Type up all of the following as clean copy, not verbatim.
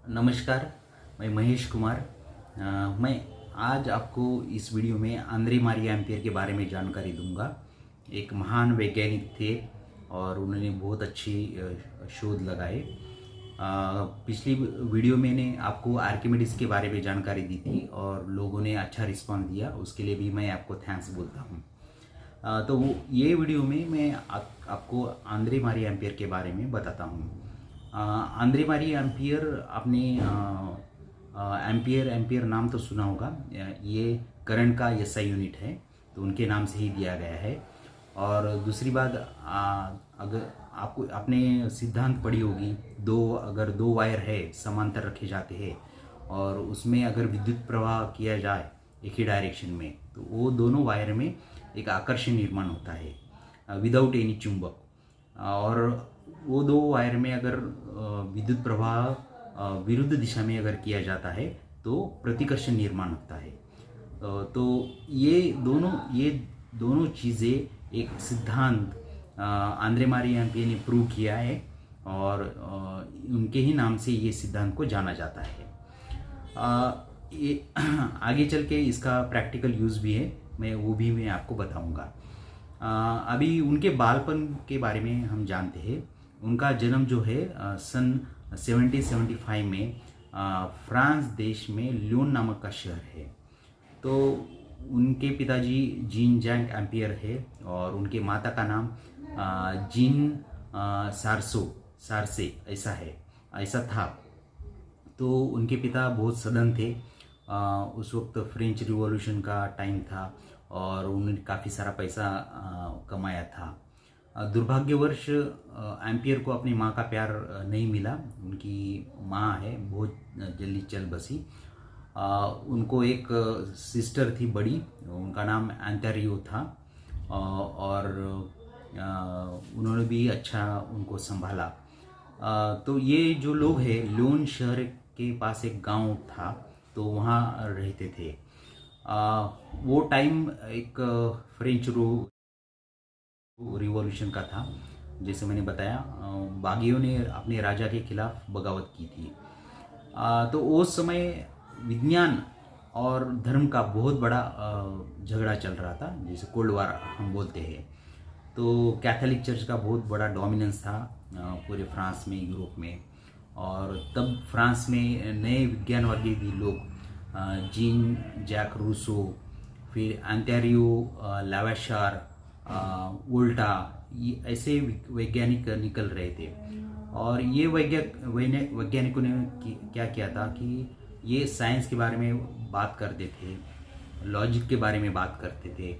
नमस्कार, मैं महेश कुमार। मैं आज आपको इस वीडियो में आंद्रे मारिया एम्पियर के बारे में जानकारी दूंगा। एक महान वैज्ञानिक थे और उन्होंने बहुत अच्छी शोध लगाए। पिछली वीडियो में मैंने आपको आर्किमिडीज के बारे में जानकारी दी थी और लोगों ने अच्छा रिस्पांस दिया, उसके लिए भी मैं आपको थैंक्स बोलता हूँ। तो ये वीडियो में मैं आपको आंद्रे मारिया एम्पियर के बारे में बताता हूँ। आंद्रे मारिया एम्पियर आपने एम्पियर नाम तो सुना होगा। ये करंट का एसआई यूनिट है, तो उनके नाम से ही दिया गया है। और दूसरी बात, अगर आपको आपने सिद्धांत पढ़ी होगी, अगर दो वायर है समांतर रखे जाते हैं और उसमें अगर विद्युत प्रवाह किया जाए एक ही डायरेक्शन में, तो वो दोनों वायर में एक आकर्षण निर्माण होता है विदाउट एनी चुंबक। और वो दो वायर में अगर विद्युत प्रवाह विरुद्ध दिशा में अगर किया जाता है तो प्रतिकर्षण निर्माण होता है। तो ये दोनों चीज़ें एक सिद्धांत आंद्रे मारिया एम्पियर ने प्रूव किया है और उनके ही नाम से ये सिद्धांत को जाना जाता है। ये आगे चल के इसका प्रैक्टिकल यूज़ भी है, मैं आपको बताऊंगा। अभी उनके बालपन के बारे में हम जानते हैं। उनका जन्म जो है सन 1775 में फ्रांस देश में लियोन नामक का शहर है। तो उनके पिताजी जीन जैक एम्पियर है और उनके माता का नाम जीन सारसे ऐसा था। तो उनके पिता बहुत सधन थे। उस वक्त फ्रेंच रिवॉल्यूशन का टाइम था और उन्होंने काफ़ी सारा पैसा कमाया था। दुर्भाग्यवश एम्पियर को अपनी माँ का प्यार नहीं मिला। उनकी माँ है बहुत जल्दी चल बसी। उनको एक सिस्टर थी बड़ी, उनका नाम एंटेरियो था और उन्होंने भी अच्छा उनको संभाला। तो ये जो लोग हैं, लियोन शहर के पास एक गांव था, तो वहाँ रहते थे। वो टाइम एक फ्रेंच रिवॉल्यूशन का था। जैसे मैंने बताया, बागियों ने अपने राजा के खिलाफ बगावत की थी। तो उस समय विज्ञान और धर्म का बहुत बड़ा झगड़ा चल रहा था, जैसे कोल्ड वार हम बोलते हैं। तो कैथोलिक चर्च का बहुत बड़ा डोमिनेंस था पूरे फ्रांस में, यूरोप में। और तब फ्रांस में नए विज्ञानवादी भी लोग, जीन जैक रूसो, फिर एंटेरियो लावेशार, वोल्टा, ये ऐसे वैज्ञानिक निकल रहे थे। और ये वैज्ञानिकों ने क्या किया था कि ये साइंस के बारे में बात करते थे, लॉजिक के बारे में बात करते थे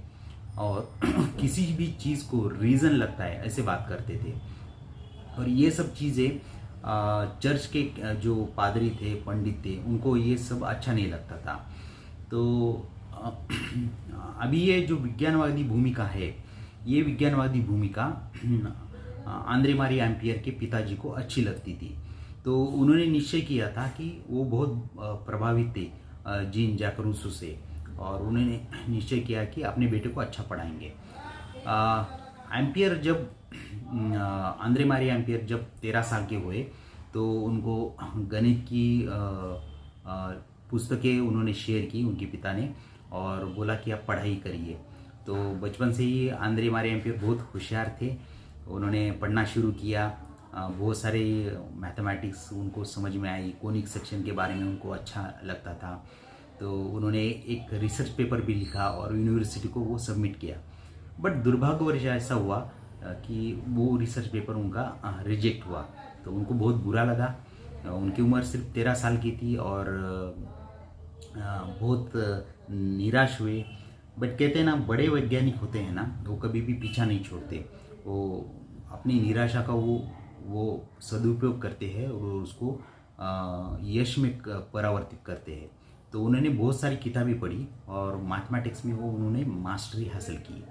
और किसी भी चीज़ को रीज़न लगता है ऐसे बात करते थे। और ये सब चीज़ें चर्च के जो पादरी थे, पंडित थे, उनको ये सब अच्छा नहीं लगता था। तो अभी ये जो विज्ञानवादी भूमिका है, ये विज्ञानवादी भूमिका आंद्रे मारिया एम्पियर के पिताजी को अच्छी लगती थी। तो उन्होंने निश्चय किया था कि वो बहुत प्रभावित थे जीन जैक रूसो से, और उन्होंने निश्चय किया कि अपने बेटे को अच्छा पढ़ाएंगे। एम्पियर जब आंद्रे मारिया एम्पियर जब 13 साल के हुए, तो उनको गणित की पुस्तकें उन्होंने शेयर की उनके पिता ने, और बोला कि आप पढ़ाई करिए। तो बचपन से ही आंद्रे मारिया एम्पियर बहुत होशियार थे। उन्होंने पढ़ना शुरू किया। बहुत सारे मैथमेटिक्स उनको समझ में आई, कोनिक सेक्शन के बारे में उनको अच्छा लगता था। तो उन्होंने एक रिसर्च पेपर भी लिखा और यूनिवर्सिटी को वो सबमिट किया। बट दुर्भाग्यवश ऐसा हुआ कि वो रिसर्च पेपर उनका रिजेक्ट हुआ। तो उनको बहुत बुरा लगा। उनकी उम्र सिर्फ 13 साल की थी और बहुत निराश हुए। बट कहते हैं ना, बड़े वैज्ञानिक होते हैं ना, वो कभी भी पीछा नहीं छोड़ते। वो अपनी निराशा का वो सदुपयोग करते हैं और उसको यश में परावर्तित करते हैं। तो उन्होंने बहुत सारी किताबें पढ़ी और मैथमेटिक्स में उन्होंने मास्टरी हासिल की।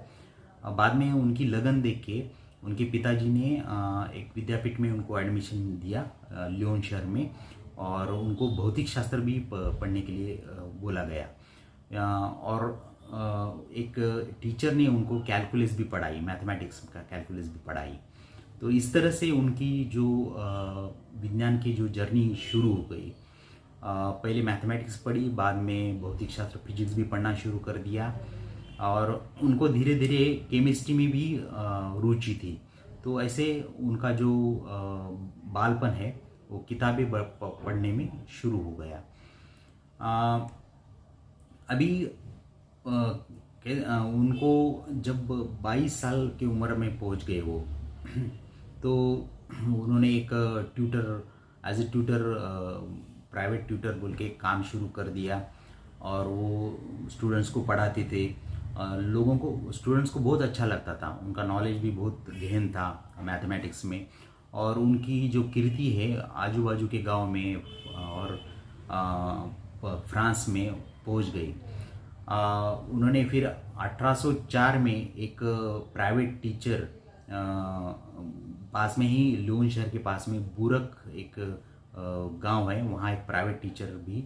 बाद में उनकी लगन देख के उनके पिताजी ने एक विद्यापीठ में उनको एडमिशन दिया लियोन शहर में, और उनको भौतिक शास्त्र भी पढ़ने के लिए बोला गया। और एक टीचर ने उनको कैलकुलस भी पढ़ाई, मैथमेटिक्स का कैलकुलस भी पढ़ाई। तो इस तरह से उनकी जो विज्ञान की जो जर्नी शुरू हो गई। पहले मैथमेटिक्स पढ़ी, बाद में भौतिक शास्त्र फिजिक्स भी पढ़ना शुरू कर दिया, और उनको धीरे धीरे केमिस्ट्री में भी रुचि थी। तो ऐसे उनका जो बालपन है वो किताबें पढ़ने में शुरू हो गया। अभी उनको जब 22 साल की उम्र में पहुंच गए वो तो उन्होंने एक as a tutor private tutor बोल के काम शुरू कर दिया, और वो स्टूडेंट्स को पढ़ाते थे। स्टूडेंट्स को बहुत अच्छा लगता था, उनका नॉलेज भी बहुत गहन था मैथमेटिक्स में, और उनकी जो कीर्ति है आजू बाजू के गांव में और फ्रांस में पहुंच गई। उन्होंने फिर 1804 में एक प्राइवेट टीचर पास में ही ल्योन शहर के पास में बुरक एक गांव है, वहाँ एक प्राइवेट टीचर भी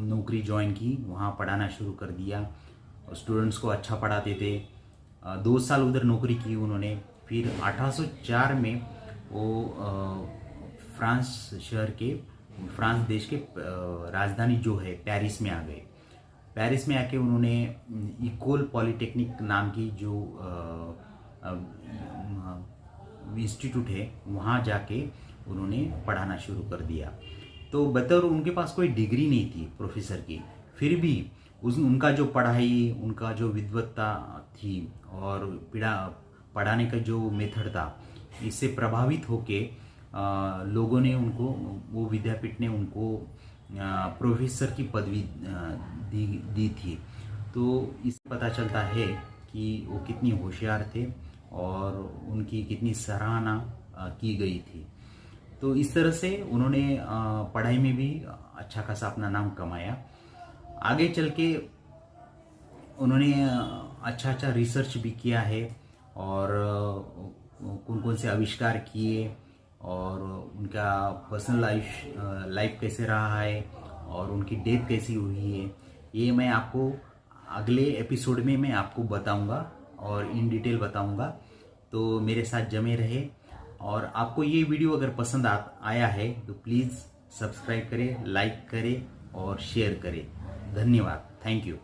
नौकरी ज्वाइन की, वहाँ पढ़ाना शुरू कर दिया। स्टूडेंट्स को अच्छा पढ़ाते थे। 2 साल उधर नौकरी की उन्होंने। फिर 1804 में वो फ्रांस देश के राजधानी जो है पेरिस में आ गए। पेरिस में आके उन्होंने इकोल पॉलिटेक्निक नाम की जो इंस्टीट्यूट है वहाँ जाके उन्होंने पढ़ाना शुरू कर दिया। तो बतौर उनके पास कोई डिग्री नहीं थी प्रोफेसर की, फिर भी उनका जो पढ़ाई, उनका जो विद्वत्ता थी और पढ़ाने का जो मेथड था, इससे प्रभावित होके लोगों ने उनको, वो विद्यापीठ ने उनको प्रोफेसर की पदवी दी थी। तो इससे पता चलता है कि वो कितनी होशियार थे और उनकी कितनी सराहना की गई थी। तो इस तरह से उन्होंने पढ़ाई में भी अच्छा खासा अपना नाम कमाया। आगे चल के उन्होंने अच्छा रिसर्च भी किया है, और कौन कौन से आविष्कार किए, और उनका पर्सनल लाइफ कैसे रहा है, और उनकी डेथ कैसी हुई है, ये मैं आपको अगले एपिसोड में मैं आपको बताऊंगा और इन डिटेल बताऊंगा। तो मेरे साथ जमे रहे, और आपको ये वीडियो अगर पसंद आया है तो प्लीज़ सब्सक्राइब करें, लाइक करें और शेयर करें। धन्यवाद। Thank you.